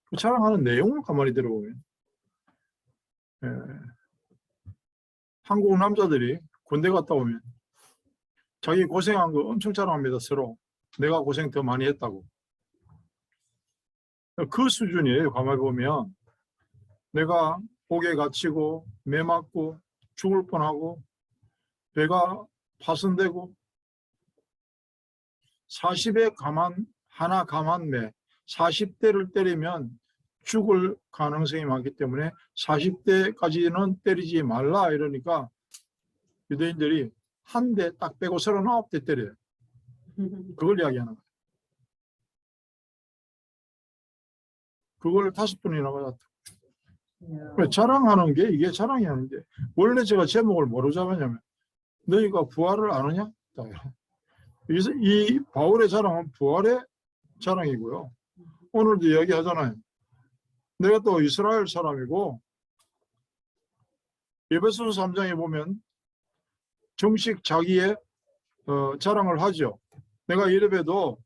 그 자랑하는 내용을 가만히 들어보면 한국 남자들이 군대 갔다 오면 자기 고생한 거 엄청 자랑합니다. 서로 내가 고생 더 많이 했다고. 그 수준이에요. 가만히 보면 내가 옥에 갇히고 매 맞고 죽을 뻔하고 배가 파손되고 40에 하나 감한매 40대를 때리면 죽을 가능성이 많기 때문에 40대까지는 때리지 말라 이러니까 유대인들이 한 대 딱 빼고 39대 때려요. 그걸 이야기하는 거예요. 그걸 5번이나 받았다. 자랑하는 게 이게 자랑이 아닌데 원래 제가 제목을 뭐로 잡았냐면 너희가 부활을 아느냐? 이 바울의 자랑은 부활의 자랑이고요. 오늘도 이야기하잖아요. 내가 또 이스라엘 사람이고 에베소서 3장에 보면 정식 자기의 자랑을 하죠. 내가 이르베도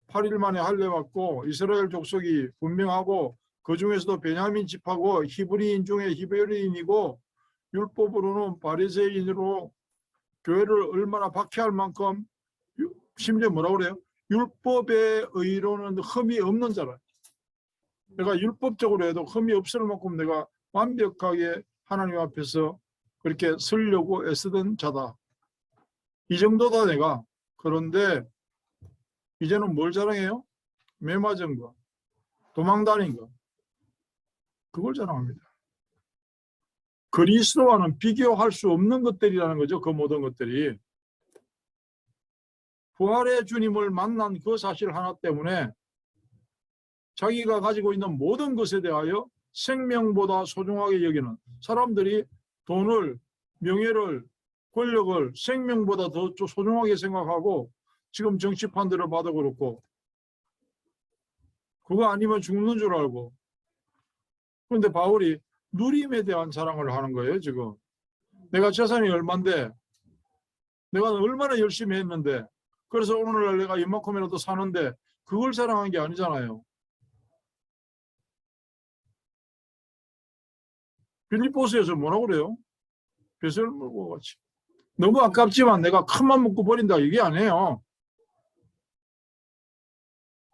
8일 만에 할례 받고 이스라엘 족속이 분명하고 그 중에서도 베냐민 집하고 히브리인 중에 히브리인이고 율법으로는 바리새인으로 교회를 얼마나 박해할 만큼 심지어 뭐라고 그래요? 율법의 의로는 흠이 없는 자라. 내가 율법적으로 해도 흠이 없을 만큼 내가 완벽하게 하나님 앞에서 그렇게 서려고 애쓰던 자다. 이 정도다 내가. 그런데 이제는 뭘 자랑해요? 매 맞은 거, 도망다닌 거. 그걸 자랑합니다. 그리스도와는 비교할 수 없는 것들이라는 거죠. 그 모든 것들이. 부활의 주님을 만난 그 사실 하나 때문에 자기가 가지고 있는 모든 것에 대하여 생명보다 소중하게 여기는 사람들이 돈을, 명예를, 권력을 생명보다 더 소중하게 생각하고 지금 정치판들을 봐도 그렇고 그거 아니면 죽는 줄 알고. 그런데 바울이 누림에 대한 자랑을 하는 거예요. 지금 내가 재산이 얼만데 내가 얼마나 열심히 했는데 그래서 오늘날 내가 이만큼이라도 사는데 그걸 자랑한 게 아니잖아요. 빌립보서에서 뭐라고 그래요? 벼슬 물고 같이. 너무 아깝지만 내가 큰맘 먹고 버린다 이게 아니에요.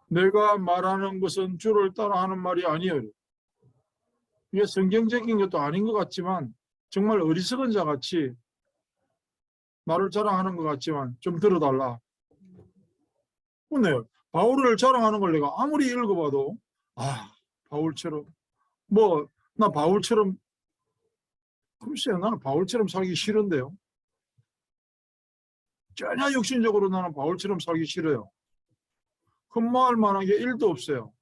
내가 말하는 것은 주를 따라 하는 말이 아니에요. 이게 성경적인 것도 아닌 것 같지만 정말 어리석은 자같이 나를 자랑하는 것 같지만 좀 들어달라. 근데 바울을 자랑하는 걸 내가 아무리 읽어봐도 바울처럼 나 바울처럼 글쎄요 나는 바울처럼 살기 싫은데요. 전혀 육신적으로 나는 바울처럼 살기 싫어요. 흠모할 만한 게 1도 없어요.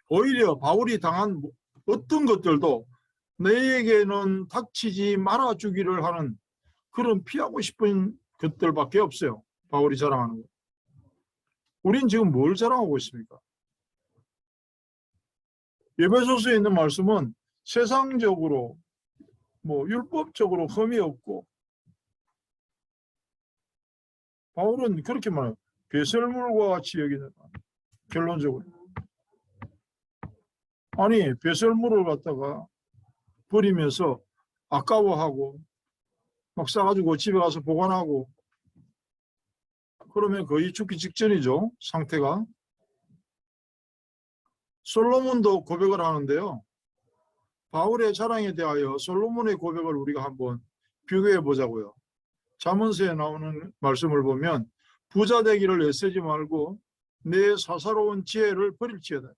오히려 바울이 당한 어떤 것들도 내에게는 닥치지 말아주기를 하는 그런 피하고 싶은 것들밖에 없어요. 바울이 자랑하는 거. 우린 지금 뭘 자랑하고 있습니까? 에베소서에 있는 말씀은 세상적으로 율법적으로 흠이 없고 바울은 그렇게 말해요. 배설물과 같이 여기는 결론적으로. 아니 배설물을 갖다가 버리면서 아까워하고 막 싸가지고 집에 가서 보관하고 그러면 거의 죽기 직전이죠. 상태가. 솔로몬도 고백을 하는데요. 바울의 자랑에 대하여 솔로몬의 고백을 우리가 한번 비교해 보자고요. 잠언서에 나오는 말씀을 보면 부자 되기를 애쓰지 말고 내 사사로운 지혜를 버릴지어다.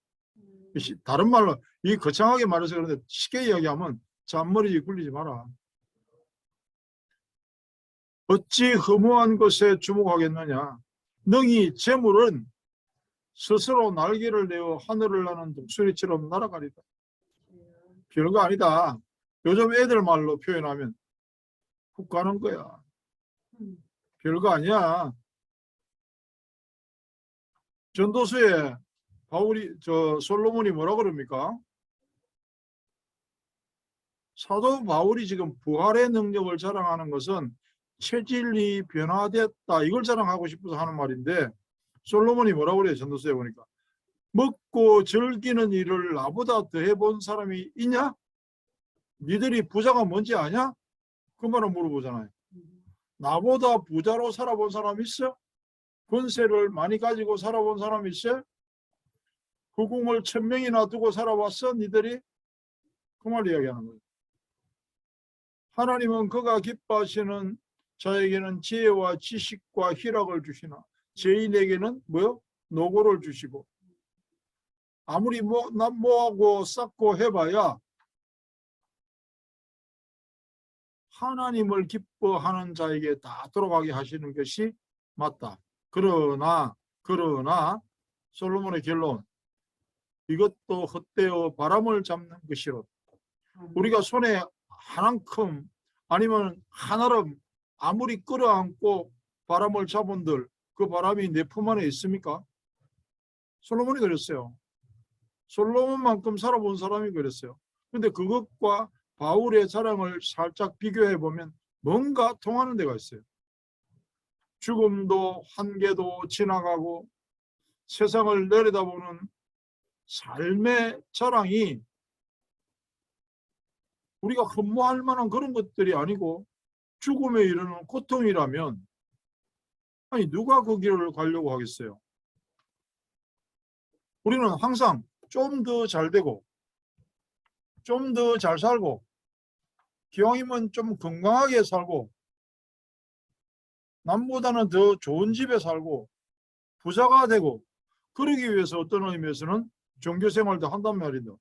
다른 말로 이 거창하게 말해서 그런데 쉽게 이야기하면 잔머리 굴리지 마라. 어찌 허무한 것에 주목하겠느냐. 능히 재물은 스스로 날개를 내어 하늘을 나는 독수리처럼 날아가리다. 별거 아니다. 요즘 애들 말로 표현하면 훅 가는 거야. 별거 아니야. 전도서에 솔로몬이 뭐라 그럽니까? 사도 바울이 지금 부활의 능력을 자랑하는 것은 체질이 변화됐다. 이걸 자랑하고 싶어서 하는 말인데 솔로몬이 뭐라고 그래요? 전도서에 보니까 먹고 즐기는 일을 나보다 더 해본 사람이 있냐? 니들이 부자가 뭔지 아냐? 그 말을 물어보잖아요. 나보다 부자로 살아본 사람 있어? 권세를 많이 가지고 살아본 사람 있어? 그 궁을 1000명이나 두고 살아왔어? 니들이? 그 말 이야기하는 거예요. 하나님은 그가 기뻐하시는 자에게는 지혜와 지식과 희락을 주시나 죄인에게는 뭐요? 노고를 주시고. 아무리 뭐하고 쌓고 해봐야 하나님을 기뻐하는 자에게 다 돌아가게 하시는 것이 맞다. 그러나 솔로몬의 결론, 이것도 헛되어 바람을 잡는 것이로. 우리가 손에 한 움큼 아니면 한 알음 아무리 끌어안고 바람을 잡은들 그 바람이 내 품 안에 있습니까? 솔로몬이 그랬어요. 솔로몬만큼 살아본 사람이 그랬어요. 근데 그것과 바울의 자랑을 살짝 비교해 보면 뭔가 통하는 데가 있어요. 죽음도 한계도 지나가고 세상을 내려다보는 삶의 자랑이 우리가 흠모할 만한 그런 것들이 아니고 죽음에 이르는 고통이라면 아니 누가 그 길을 가려고 하겠어요? 우리는 항상 좀 더 잘 되고 좀 더 잘 살고 기왕이면 좀 건강하게 살고 남보다는 더 좋은 집에 살고 부자가 되고 그러기 위해서 어떤 의미에서는 종교생활도 한단 말이다.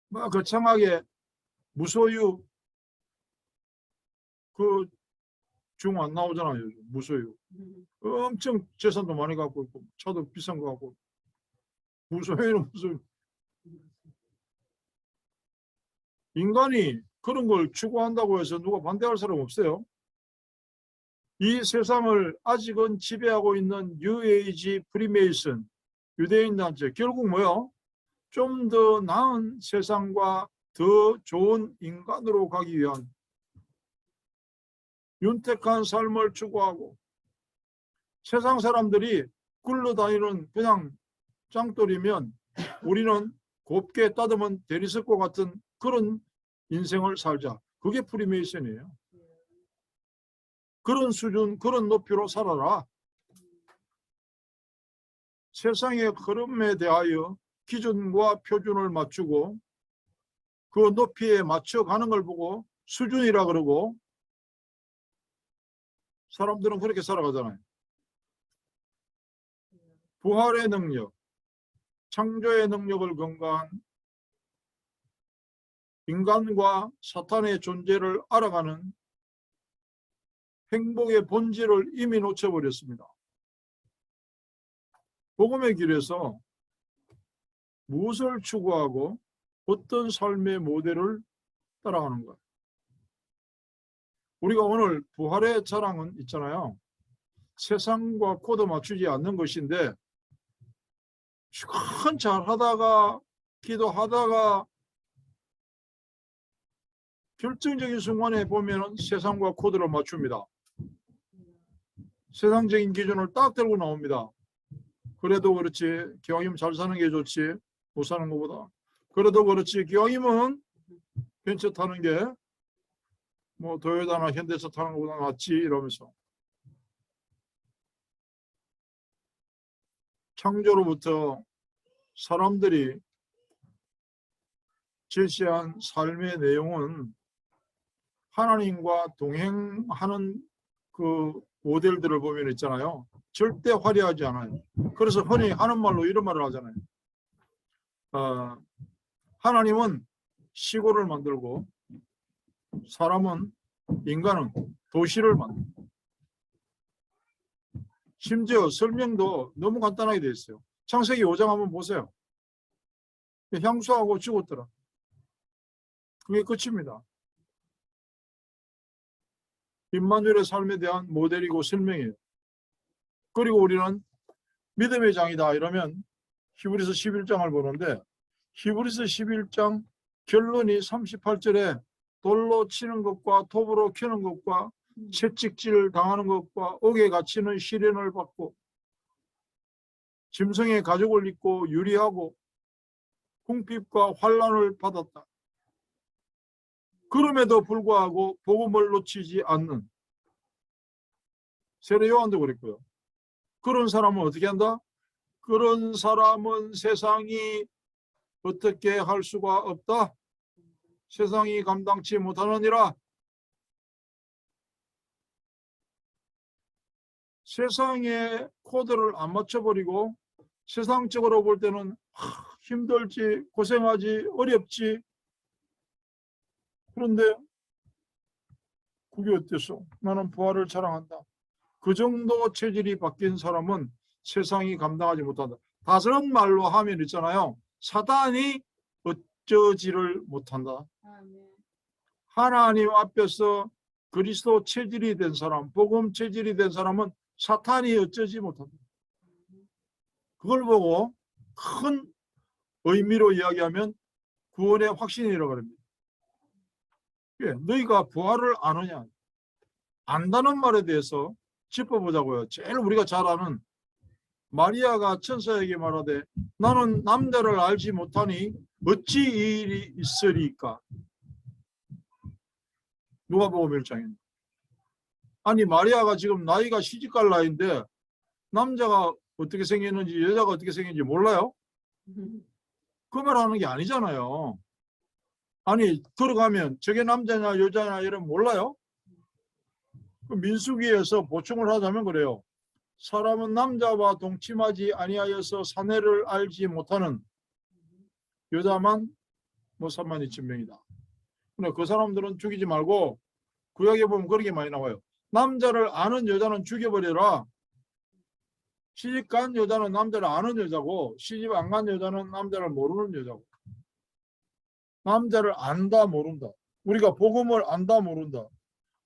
뭐 거창하게 무소유 그 중 안 나오잖아요. 무소유. 엄청 재산도 많이 갖고 있고 차도 비싼 거 갖고 무소유는 무슨 인간이 그런 걸 추구한다고 해서 누가 반대할 사람 없어요. 이 세상을 아직은 지배하고 있는 뉴에이지 프리메이슨 유대인 단체 결국 뭐요? 좀 더 나은 세상과 더 좋은 인간으로 가기 위한 윤택한 삶을 추구하고 세상 사람들이 굴러다니는 그냥 짱돌이면 우리는 곱게 따듬은 대리석과 같은 그런 인생을 살자. 그게 프리메이슨이에요. 그런 수준, 그런 높이로 살아라. 세상의 흐름에 대하여 기준과 표준을 맞추고 그 높이에 맞춰가는 걸 보고 수준이라 그러고 사람들은 그렇게 살아가잖아요. 부활의 능력, 창조의 능력을 건강한 인간과 사탄의 존재를 알아가는 행복의 본질을 이미 놓쳐버렸습니다. 복음의 길에서 무엇을 추구하고 어떤 삶의 모델을 따라가는 것. 우리가 오늘 부활의 자랑은 있잖아요. 세상과 코드 맞추지 않는 것인데 큰 잘하다가 기도하다가 결정적인 순간에 보면 세상과 코드를 맞춥니다. 세상적인 기준을 딱 들고 나옵니다. 그래도 그렇지 기왕이면 잘 사는 게 좋지 못 사는 것보다. 그래도 그렇지 기왕이면 벤처 타는 게 뭐 도요타나 현대차 타는 것보다 낫지 이러면서. 창조로부터 사람들이 제시한 삶의 내용은 하나님과 동행하는 그 모델들을 보면 있잖아요. 절대 화려하지 않아요. 그래서 흔히 하는 말로 이런 말을 하잖아요. 하나님은 시골을 만들고 사람은 인간은 도시를 만들고 심지어 설명도 너무 간단하게 되어 있어요. 창세기 5장 한번 보세요. 향수하고 죽었더라. 그게 끝입니다. 임마누엘의 삶에 대한 모델이고 설명이에요. 그리고 우리는 믿음의 장이다 이러면 히브리서 11장을 보는데 히브리서 11장 결론이 38절에 돌로 치는 것과 톱으로 캐는 것과 채찍질 당하는 것과 옥에 갇히는 시련을 받고 짐승의 가죽을 입고 유리하고 궁핍과 환난을 받았다. 그럼에도 불구하고 복음을 놓치지 않는, 세례 요한도 그랬고요. 그런 사람은 어떻게 한다? 그런 사람은 세상이 어떻게 할 수가 없다. 세상이 감당치 못하느니라. 세상의 코드를 안 맞춰버리고 세상적으로 볼 때는 힘들지, 고생하지, 어렵지. 그런데 그게 어땠어? 나는 부활을 자랑한다. 그 정도 체질이 바뀐 사람은 세상이 감당하지 못한다. 다른 말로 하면 있잖아요. 사단이 어쩌지를 못한다. 하나님 앞에서 그리스도 체질이 된 사람, 복음 체질이 된 사람은 사탄이 어쩌지 못한다. 그걸 보고 큰 의미로 이야기하면 구원의 확신이라고 합니다. 예, 너희가 부활을 아느냐? 안다는 말에 대해서 짚어보자고요. 제일 우리가 잘 아는 마리아가 천사에게 말하되 나는 남자를 알지 못하니 어찌 이 일이 있으리까? 누가복음 1장입니다. 아니 마리아가 지금 나이가 시집갈 나이인데 남자가 어떻게 생겼는지 여자가 어떻게 생겼는지 몰라요? 그 말하는 게 아니잖아요. 아니 들어가면 저게 남자냐 여자냐 이런 몰라요? 민수기에서 보충을 하자면 그래요. 사람은 남자와 동침하지 아니하여서 사내를 알지 못하는 여자만 뭐 3만 2천 명이다. 근데 그 사람들은 죽이지 말고 구약에 보면 그렇게 많이 나와요. 남자를 아는 여자는 죽여버려라. 시집 간 여자는 남자를 아는 여자고 시집 안 간 여자는 남자를 모르는 여자고. 남자를 안다 모른다. 우리가 복음을 안다 모른다.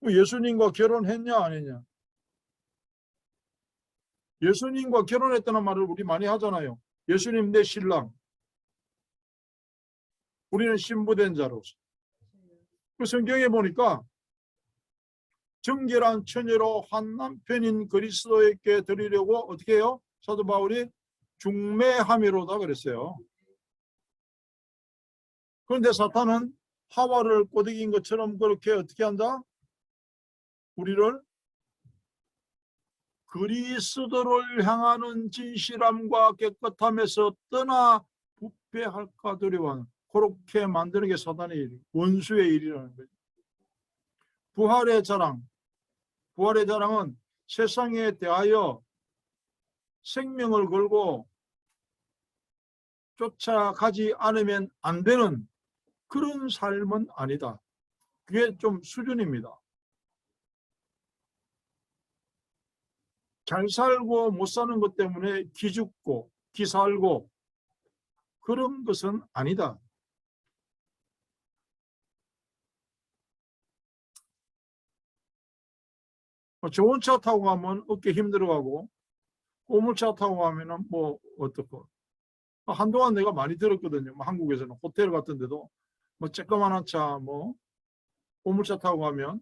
예수님과 결혼했냐 안 했냐. 예수님과 결혼했다는 말을 우리 많이 하잖아요. 예수님 내 신랑. 우리는 신부된 자로서. 그 성경에 보니까 정결한 처녀로 한 남편인 그리스도에게 드리려고 어떻게 해요? 사도 바울이 중매함이로다 그랬어요. 그런데 사탄은 하와를 꼬드긴 것처럼 그렇게 어떻게 한다? 우리를 그리스도를 향하는 진실함과 깨끗함에서 떠나 부패할까 두려워하는, 그렇게 만드는 게 사단의 일, 원수의 일이라는 거죠. 부활의 자랑. 부활의 자랑은 세상에 대하여 생명을 걸고 쫓아가지 않으면 안 되는 그런 삶은 아니다. 그게 좀 수준입니다. 잘 살고 못 사는 것 때문에 기죽고 기살고 그런 것은 아니다. 좋은 차 타고 가면 어깨 힘들어가고 고물차 타고 가면은 뭐 어떻고. 한동안 내가 많이 들었거든요. 한국에서는 호텔 같은 데도 뭐 쬐끄만한 차, 뭐 고물차 타고 가면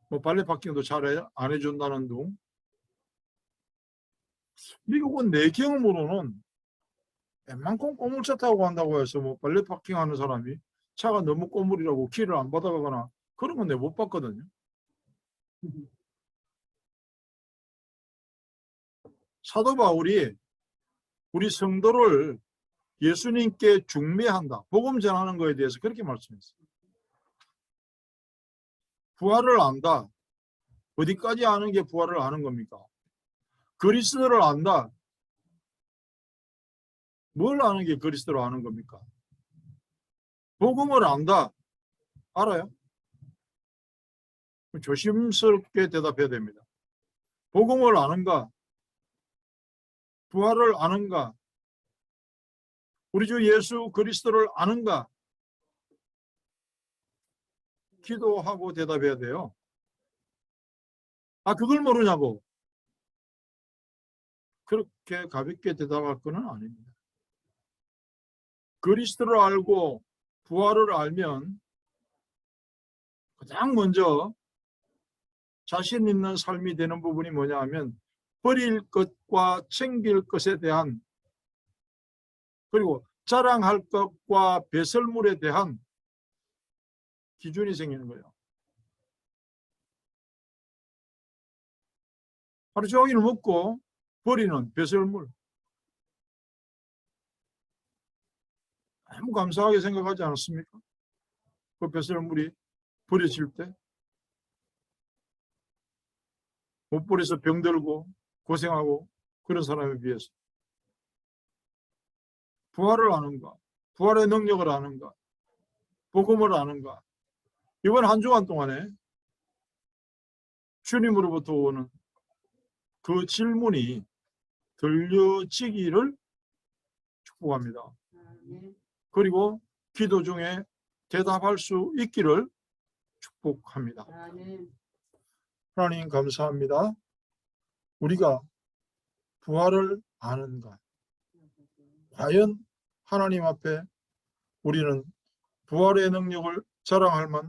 뭐 발레 파킹도 잘 안 해준다는 둥. 미국은 내 경험으로는 웬만큼 꼬물차 타고 간다고 해서 뭐 발레 파킹하는 사람이 차가 너무 꼬물이라고 키를 안 받아가거나 그런 건 내가 못 봤거든요. 사도 바울이 우리 성도를 예수님께 중매한다. 복음 전하는 거에 대해서 그렇게 말씀했어요. 부활을 안다. 어디까지 아는 게 부활을 아는 겁니까? 그리스도를 안다. 뭘 아는 게 그리스도를 아는 겁니까? 복음을 안다. 알아요? 조심스럽게 대답해야 됩니다. 복음을 아는가? 부활을 아는가? 우리 주 예수 그리스도를 아는가? 기도하고 대답해야 돼요. 그걸 모르냐고. 그렇게 가볍게 대답할 건 아닙니다. 그리스도를 알고 부활을 알면 가장 먼저 자신 있는 삶이 되는 부분이 뭐냐 하면 버릴 것과 챙길 것에 대한 그리고 자랑할 것과 배설물에 대한 기준이 생기는 거예요. 하루 종일 먹고 버리는 배설물. 너무 감사하게 생각하지 않았습니까? 그 배설물이 버려질 때 못 버려서 병들고 고생하고 그런 사람에 비해서 부활을 아는가, 부활의 능력을 아는가, 복음을 아는가. 이번 한 주간 동안에 주님으로부터 오는 그 질문이 들려지기를 축복합니다. 그리고 기도 중에 대답할 수 있기를 축복합니다. 하나님 감사합니다. 우리가 부활을 아는가? 과연 하나님 앞에 우리는 부활의 능력을 자랑할 만한